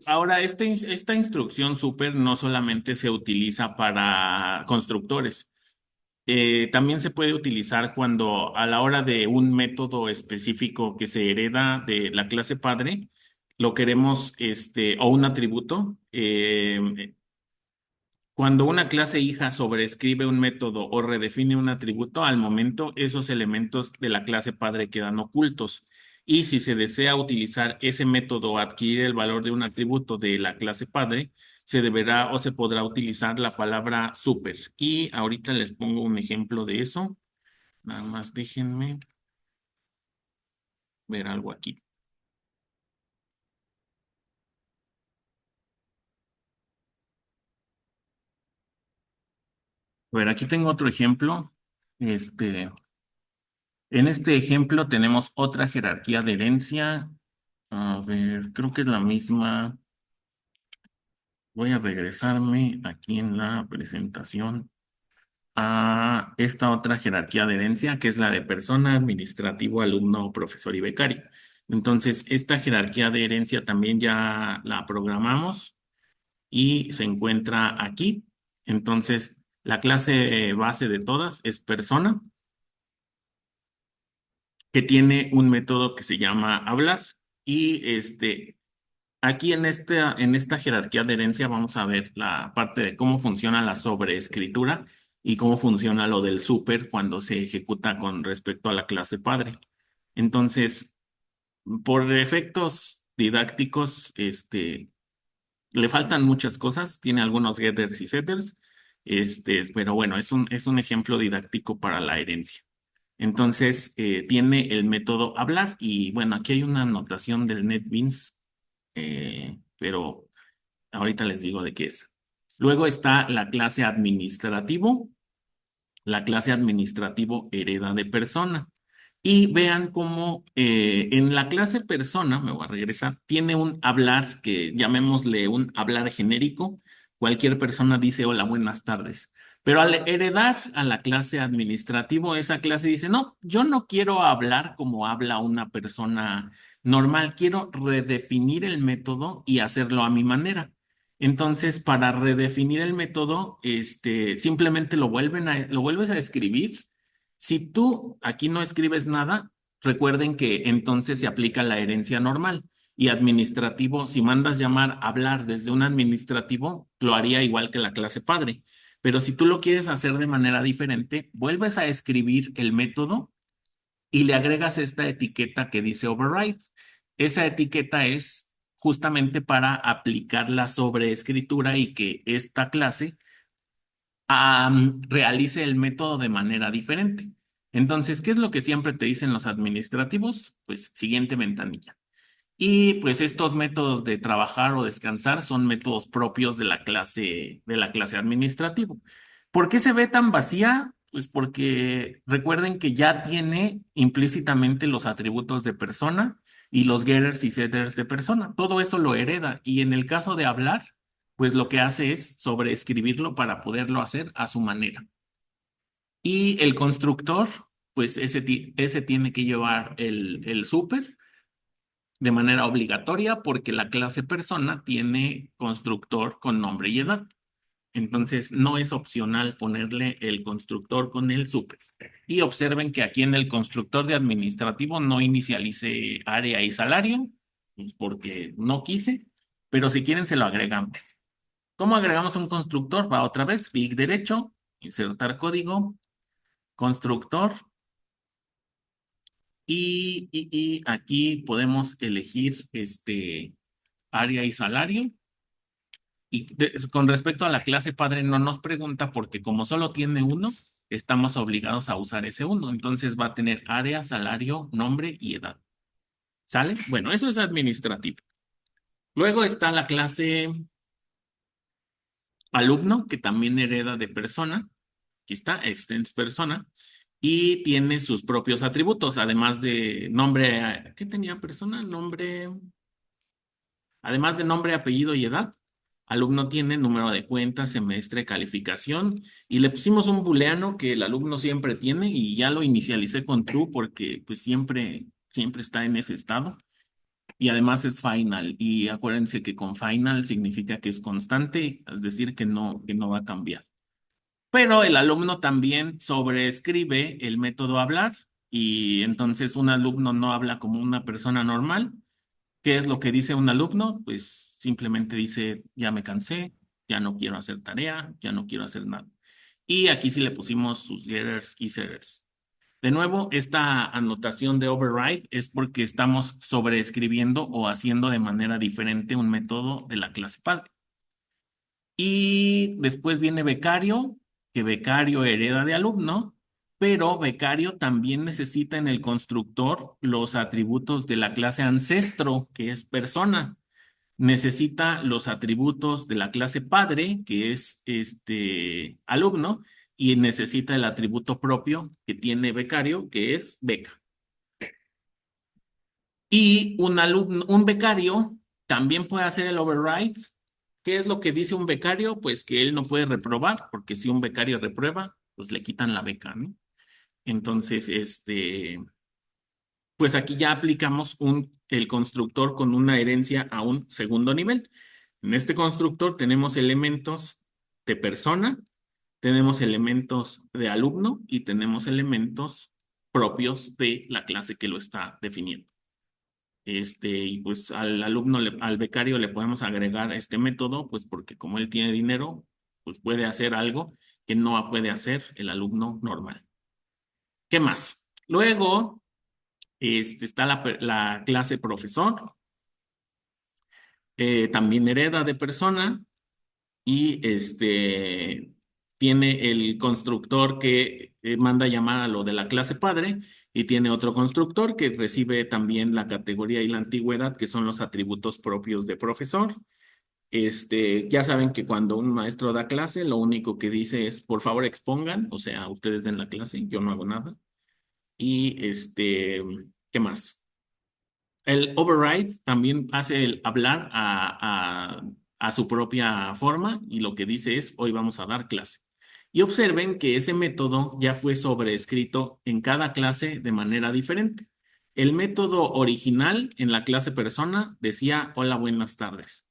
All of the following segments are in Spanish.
Ahora, esta instrucción súper no solamente se utiliza para constructores. También se puede utilizar cuando a la hora de un método específico que se hereda de la clase padre, lo queremos, o un atributo. Cuando una clase hija sobreescribe un método o redefine un atributo, al momento esos elementos de la clase padre quedan ocultos. Y si se desea utilizar ese método o adquirir el valor de un atributo de la clase padre, se deberá o se podrá utilizar la palabra super. Y ahorita les pongo un ejemplo de eso. Nada más déjenme ver algo aquí. A ver, aquí tengo otro ejemplo. Este, en este ejemplo tenemos otra jerarquía de herencia. A ver, creo que es la misma. Voy a regresarme aquí en la presentación a esta otra jerarquía de herencia, que es la de persona, administrativo, alumno, profesor y becario. Entonces, esta jerarquía de herencia también ya la programamos y se encuentra aquí. Entonces, la clase base de todas es persona, que tiene un método que se llama hablar. Y aquí en esta jerarquía de herencia vamos a ver la parte de cómo funciona la sobreescritura y cómo funciona lo del súper cuando se ejecuta con respecto a la clase padre. Entonces, por efectos didácticos, le faltan muchas cosas, tiene algunos getters y setters, pero bueno, es un ejemplo didáctico para la herencia. Entonces, tiene el método hablar y bueno, aquí hay una anotación del NetBeans, pero ahorita les digo de qué es. Luego está la clase administrativo. La clase administrativo hereda de persona. Y vean cómo en la clase persona, me voy a regresar, tiene un hablar que llamémosle un hablar genérico. Cualquier persona dice hola, buenas tardes. Pero al heredar a la clase administrativo, esa clase dice, no, yo no quiero hablar como habla una persona normal, quiero redefinir el método y hacerlo a mi manera. Entonces, para redefinir el método, simplemente lo vuelves a escribir. Si tú aquí no escribes nada, recuerden que entonces se aplica la herencia normal y administrativo. Si mandas llamar hablar desde un administrativo, lo haría igual que la clase padre. Pero si tú lo quieres hacer de manera diferente, vuelves a escribir el método y le agregas esta etiqueta que dice override. Esa etiqueta es justamente para aplicar la sobreescritura y que esta clase realice el método de manera diferente. Entonces, ¿qué es lo que siempre te dicen los administrativos? Pues siguiente ventanilla. Y pues estos métodos de trabajar o descansar son métodos propios de la clase administrativo. ¿Por qué se ve tan vacía? Pues porque recuerden que ya tiene implícitamente los atributos de persona y los getters y setters de persona. Todo eso lo hereda. Y en el caso de hablar, pues lo que hace es sobreescribirlo para poderlo hacer a su manera. Y el constructor, pues ese tiene que llevar el súper de manera obligatoria porque la clase persona tiene constructor con nombre y edad. Entonces, no es opcional ponerle el constructor con el super. Y observen que aquí en el constructor de administrativo no inicialice área y salario, pues, porque no quise, pero si quieren se lo agregamos. ¿Cómo agregamos un constructor? Va otra vez, clic derecho, insertar código, constructor, y aquí podemos elegir área y salario. Con respecto a la clase padre, no nos pregunta porque como solo tiene uno, estamos obligados a usar ese uno. Entonces va a tener área, salario, nombre y edad. ¿Sale? Bueno, eso es administrativo. Luego está la clase alumno, que también hereda de persona. Aquí está, extends persona. Y tiene sus propios atributos, además de nombre. ¿Qué tenía persona? Nombre. Además de nombre, apellido y edad, alumno tiene número de cuenta, semestre, calificación y le pusimos un booleano que el alumno siempre tiene y ya lo inicialicé con true porque pues siempre está en ese estado. y además es final. Y acuérdense que con final significa que es constante, es decir, que no va a cambiar. Pero el alumno también sobreescribe el método hablar y entonces un alumno no habla como una persona normal. ¿Qué es lo que dice un alumno? Pues simplemente dice, ya me cansé, ya no quiero hacer tarea, ya no quiero hacer nada. Y aquí sí le pusimos sus getters y setters. De nuevo, esta anotación de override es porque estamos sobreescribiendo o haciendo de manera diferente un método de la clase padre. Y después viene becario, que becario hereda de alumno, pero becario también necesita en el constructor los atributos de la clase ancestro, que es persona. Necesita los atributos de la clase padre, que es alumno, y necesita el atributo propio que tiene becario, que es beca. Y un alumno, un becario también puede hacer el override. ¿Qué es lo que dice un becario? Pues que él no puede reprobar, porque si un becario reprueba, pues le quitan la beca, ¿no? Entonces, pues aquí ya aplicamos el constructor con una herencia a un segundo nivel. En este constructor tenemos elementos de persona, tenemos elementos de alumno y tenemos elementos propios de la clase que lo está definiendo. Y pues al alumno, al becario le podemos agregar este método, pues porque como él tiene dinero, pues puede hacer algo que no puede hacer el alumno normal. ¿Qué más? Luego, está la clase profesor, también hereda de persona y tiene el constructor que manda llamar a lo de la clase padre y tiene otro constructor que recibe también la categoría y la antigüedad, que son los atributos propios de profesor. Ya saben que cuando un maestro da clase, lo único que dice es, por favor, expongan, o sea, ustedes den la clase, yo no hago nada. Y ¿qué más? El override también hace el hablar a su propia forma y lo que dice es, hoy vamos a dar clase. Y observen que ese método ya fue sobreescrito en cada clase de manera diferente. El método original en la clase persona decía, hola, buenas tardes.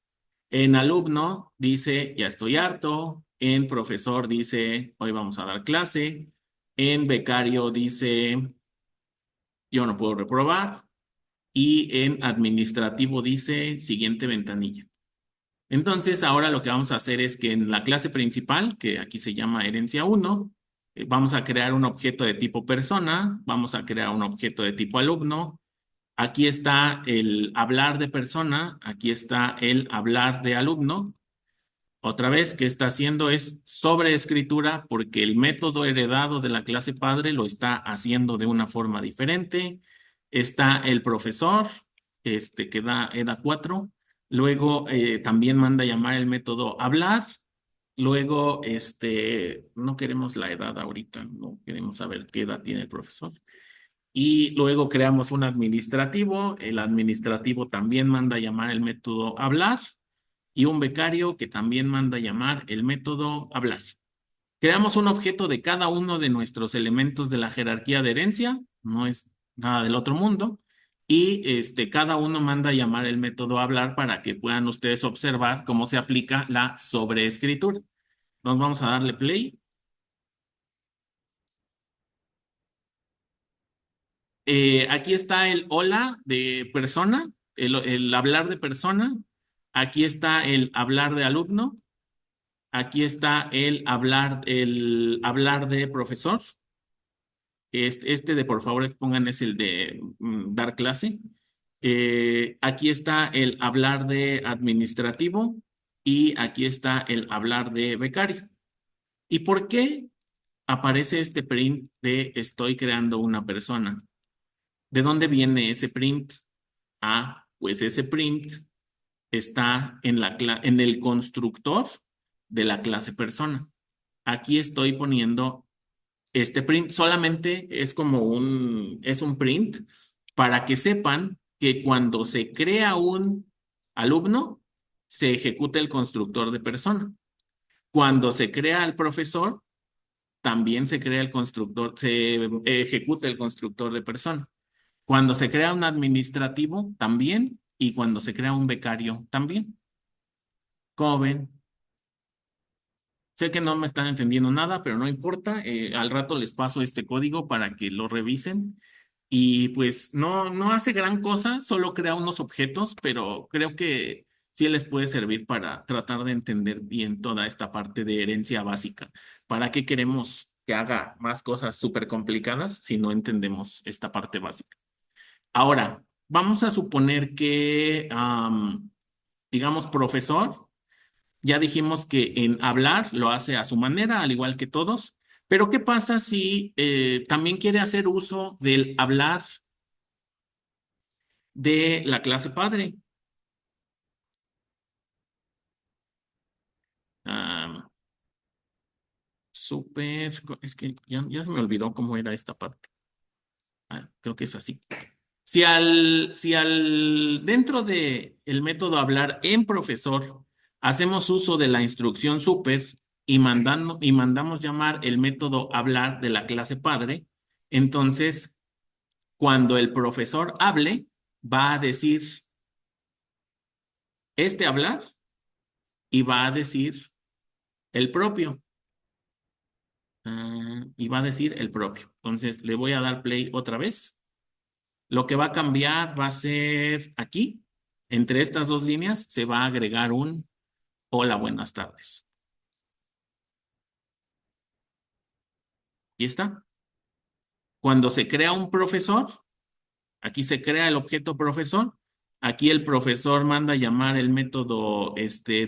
En alumno dice, ya estoy harto. En profesor dice, hoy vamos a dar clase. En becario dice, yo no puedo reprobar. Y en administrativo dice, siguiente ventanilla. Entonces, ahora lo que vamos a hacer es que en la clase principal, que aquí se llama herencia uno, vamos a crear un objeto de tipo persona, vamos a crear un objeto de tipo alumno. Aquí está el hablar de persona, aquí está el hablar de alumno. Otra vez, ¿qué está haciendo? Es sobreescritura porque el método heredado de la clase padre lo está haciendo de una forma diferente. Está el profesor, que da EDA 4. Luego también manda llamar el método hablar. Luego, no queremos la edad ahorita, no queremos saber qué edad tiene el profesor. Y luego creamos un administrativo. El administrativo también manda llamar el método hablar y un becario que también manda llamar el método hablar. Creamos un objeto de cada uno de nuestros elementos de la jerarquía de herencia, no es nada del otro mundo, y cada uno manda llamar el método hablar para que puedan ustedes observar cómo se aplica la sobreescritura. Entonces vamos a darle play. Aquí está el hola de persona, el hablar de persona. Aquí está el hablar de alumno. Aquí está el hablar de profesor. De por favor expongan es el de dar clase. Aquí está el hablar de administrativo y aquí está el hablar de becario. ¿Y por qué aparece este print de estoy creando una persona? ¿De dónde viene ese print? Ah, pues ese print está en el constructor de la clase persona. Aquí estoy poniendo este print, solamente es es un print para que sepan que cuando se crea un alumno, se ejecuta el constructor de persona. Cuando se crea el profesor, también se crea el constructor, se ejecuta el constructor de persona. Cuando se crea un administrativo, también. y cuando se crea un becario también. ¿Cómo ven? Sé que no me están entendiendo nada, pero no importa. Al rato les paso este código para que lo revisen. Y pues no hace gran cosa, solo crea unos objetos, pero creo que sí les puede servir para tratar de entender bien toda esta parte de herencia básica. ¿Para qué queremos que haga más cosas súper complicadas si no entendemos esta parte básica? Ahora, vamos a suponer que, digamos, profesor. Ya dijimos que en hablar lo hace a su manera, al igual que todos, pero ¿qué pasa si también quiere hacer uso del hablar de la clase padre? Ah, es que ya se me olvidó cómo era esta parte. Ah, creo que es así. Dentro de el método hablar en profesor, hacemos uso de la instrucción super y mandamos llamar el método hablar de la clase padre, entonces cuando el profesor hable, va a decir este hablar y va a decir el propio. Y va a decir el propio. Entonces le voy a dar play otra vez. Lo que va a cambiar va a ser aquí, entre estas dos líneas, se va a agregar un hola, buenas tardes. ¿Y está? Cuando se crea un profesor, aquí se crea el objeto profesor. Aquí el profesor manda llamar el método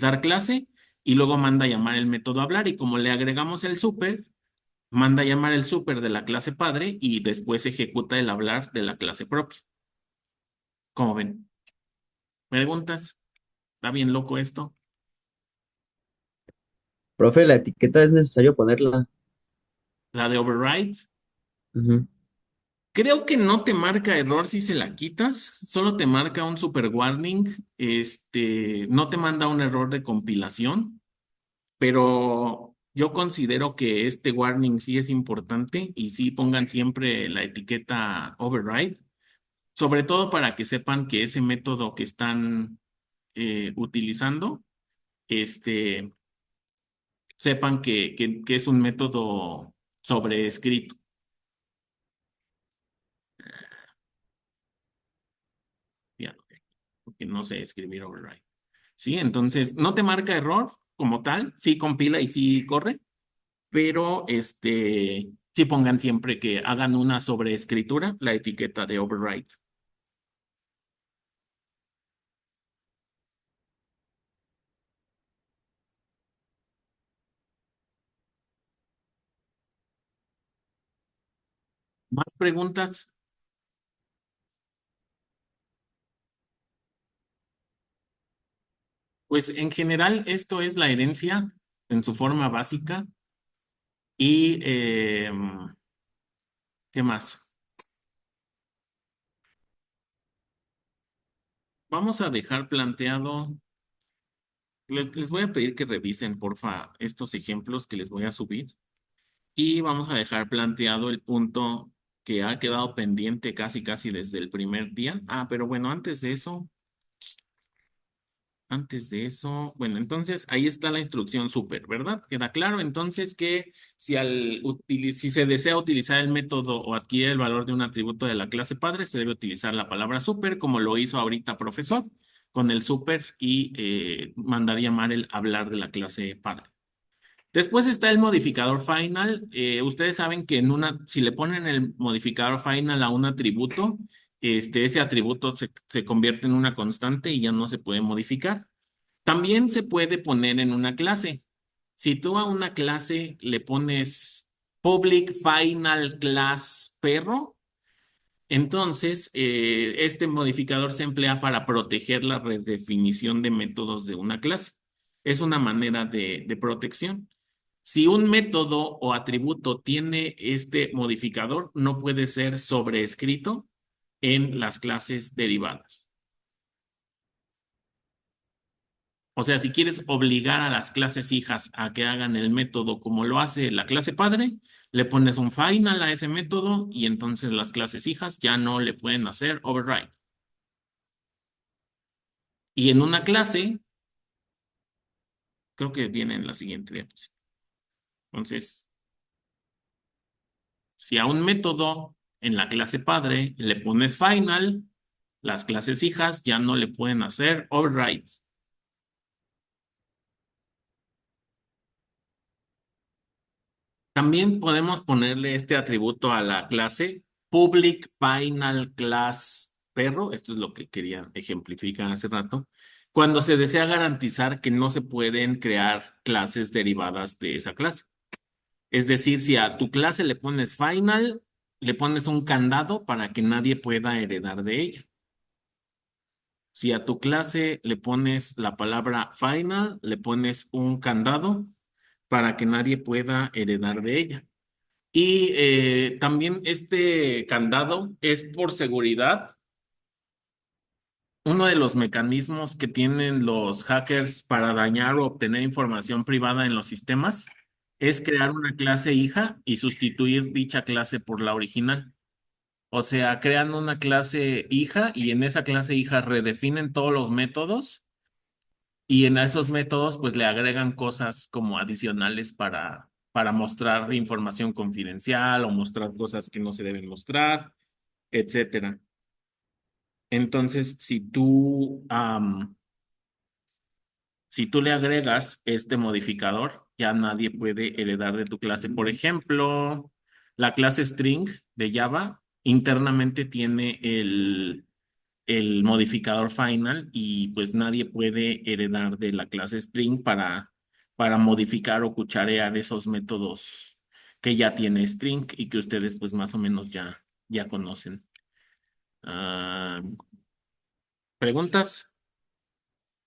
dar clase y luego manda llamar el método hablar. Y como le agregamos el super, manda llamar el super de la clase padre y después ejecuta el hablar de la clase propia. ¿Cómo ven? ¿Preguntas? ¿Está bien loco esto? Profe, la etiqueta es necesario ponerla. La de override. Ujú. Creo que no te marca error si se la quitas, solo te marca un super warning. No te manda un error de compilación. Pero yo considero que este warning sí es importante y sí pongan siempre la etiqueta override, sobre todo para que sepan que ese método que están utilizando, este, sepan que es un método sobrescrito, ya, porque no sé escribir override. Sí, entonces no te marca error como tal, sí compila y sí corre, pero sí pongan siempre que hagan una sobreescritura, la etiqueta de override. ¿Más preguntas? Pues en general esto es la herencia en su forma básica y ¿qué más? Vamos a dejar planteado, les voy a pedir que revisen porfa estos ejemplos que les voy a subir y vamos a dejar planteado el punto que ha quedado pendiente casi casi desde el primer día. Ah, pero bueno, bueno, entonces ahí está la instrucción super, ¿verdad? Queda claro entonces que si se desea utilizar el método o adquirir el valor de un atributo de la clase padre, se debe utilizar la palabra super, como lo hizo ahorita profesor, con el super y mandar llamar el hablar de la clase padre. Después está el modificador final. Ustedes saben que si le ponen el modificador final a un atributo, ese atributo se convierte en una constante y ya no se puede modificar. También se puede poner en una clase. Si tú a una clase le pones public final class perro, entonces este modificador se emplea para proteger la redefinición de métodos de una clase. Es una manera de protección. Si un método o atributo tiene este modificador, no puede ser sobreescrito en las clases derivadas. O sea, si quieres obligar a las clases hijas a que hagan el método como lo hace la clase padre, le pones un final a ese método y entonces las clases hijas ya no le pueden hacer override. Y en una clase, creo que viene en la siguiente diapositiva. Entonces, si a un método en la clase padre le pones final, las clases hijas ya no le pueden hacer overrides. También podemos ponerle este atributo a la clase public final class perro. Esto es lo que quería ejemplificar hace rato. Cuando se desea garantizar que no se pueden crear clases derivadas de esa clase. Es decir, si a tu clase le pones final, le pones un candado para que nadie pueda heredar de ella. Si a tu clase le pones la palabra final, le pones un candado para que nadie pueda heredar de ella. Y también este candado es por seguridad. Uno de los mecanismos que tienen los hackers para dañar o obtener información privada en los sistemas es crear una clase hija y sustituir dicha clase por la original. O sea, crean una clase hija y en esa clase hija redefinen todos los métodos y en esos métodos pues le agregan cosas como adicionales para mostrar información confidencial o mostrar cosas que no se deben mostrar, etcétera. Entonces, si tú le agregas este modificador, ya nadie puede heredar de tu clase. Por ejemplo, la clase string de Java internamente tiene el modificador final y pues nadie puede heredar de la clase string para modificar o cucharear esos métodos que ya tiene string y que ustedes pues más o menos ya conocen. Ah, ¿preguntas?